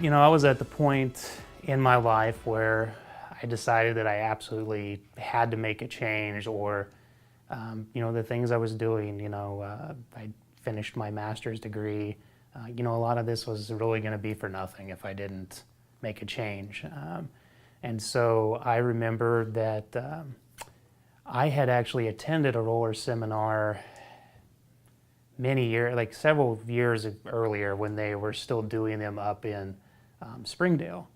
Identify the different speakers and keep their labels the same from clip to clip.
Speaker 1: I was at the point in my life where I decided that I absolutely had to make a change, or, the things I was doing, I finished my master's degree. A lot of this was really going to be for nothing if I didn't make a change. And so I remember that I had actually attended a roller seminar many years, like several years earlier, when they were still doing them up in Springdale.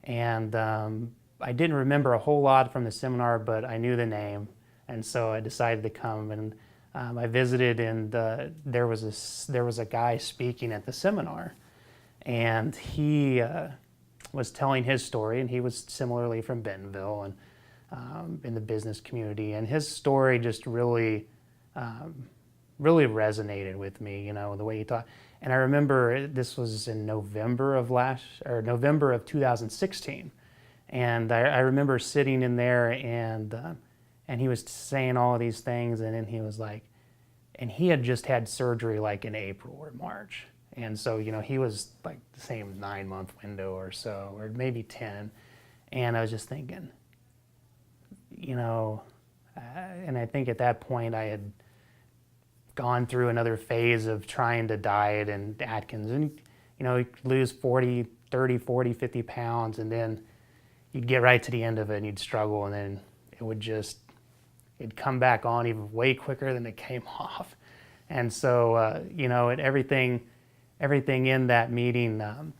Speaker 1: And I didn't remember a whole lot from the seminar, but I knew the name. And so I decided to come, and I visited, and there was a guy speaking at the seminar, and he was telling his story, and he was similarly from Bentonville and in the business community, and his story just really resonated with me, the way he talked. And I remember this was in November of 2016, and I remember sitting in there, and he was saying all of these things, and then he was like, and he had just had surgery like in April or March, and so he was like the same 9-month window or so, or maybe 10, and I was just thinking, and I think at that point I had gone through another phase of trying to diet and Atkins, and you lose 40, 30, 40, 50 pounds, and then you'd get right to the end of it and you'd struggle, and then it'd come back on even way quicker than it came off. And so everything in that meeting,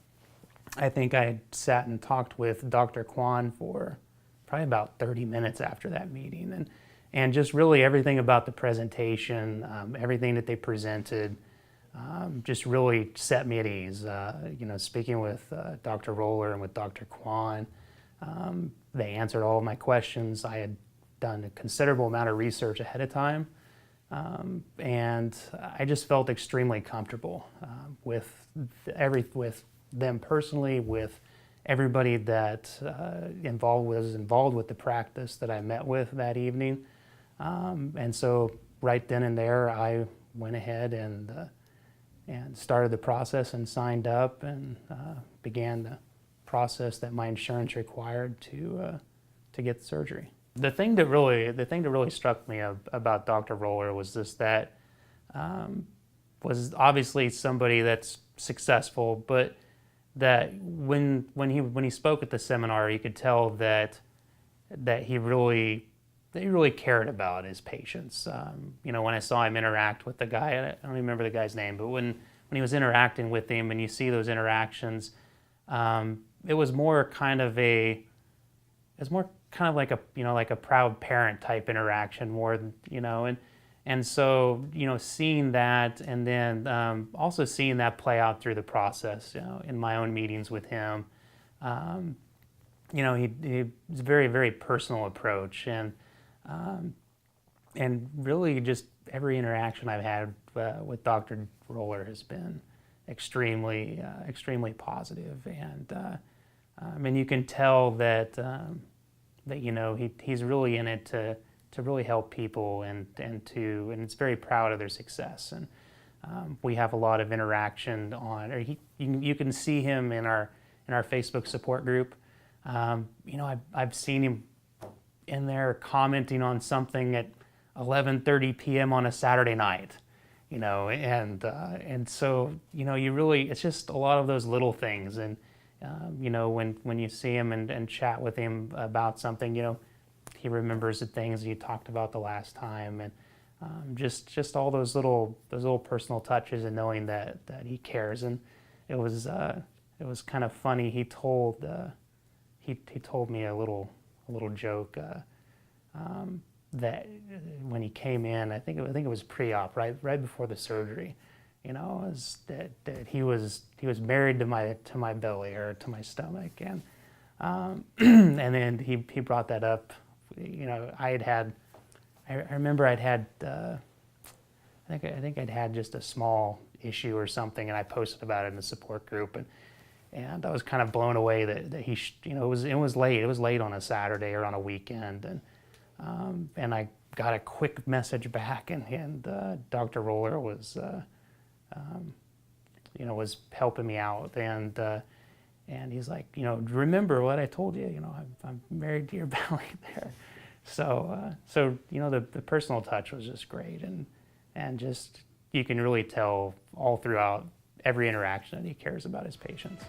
Speaker 1: I think I had sat and talked with Dr. Kwan for probably about 30 minutes after that meeting, and just really everything about the presentation, everything that they presented, just really set me at ease. Speaking with Dr. Roller and with Dr. Kwan, they answered all of my questions. I had done a considerable amount of research ahead of time, and I just felt extremely comfortable with them personally, with everybody that was involved with the practice that I met with that evening. And so right then and there, I went ahead and started the process and signed up, and began the process that my insurance required to get the surgery. The thing that really struck me about Dr. Roller was just that was obviously somebody that's successful, but that when he spoke at the seminar, you could tell that he really cared about his patients. When I saw him interact with the guy, I don't remember the guy's name, but when he was interacting with him, and you see those interactions, it was more kind of like a proud parent type interaction, more than, and so seeing that, and then also seeing that play out through the process, in my own meetings with him. He was a very, very personal approach, and really just every interaction I've had with Dr. Roller has been extremely positive, and you can tell that he's really in it to really help people, and it's very proud of their success. And we have a lot of interaction you can see him in our Facebook support group. I've seen him in there commenting on something at 11:30 p.m. on a Saturday night, and so you really, it's just a lot of those little things, and when you see him and chat with him about something, he remembers the things you talked about the last time, and just all those little personal touches, and knowing that he cares. And it was kind of funny. He told me a little joke that when he came in, I think it was pre-op, right before the surgery, was that he was married to my belly, or to my stomach, and and then he brought that up. I remember I'd had I think I'd had just a small issue or something, and I posted about it in the support group, and I was kind of blown away that he it was late on a Saturday or on a weekend, and I got a quick message back, and Dr. Roller was was helping me out, and And he's like, you know, remember what I told you, you know, I'm married to your belly there. So, you know, the personal touch was just great. And just, you can really tell all throughout every interaction that he cares about his patients.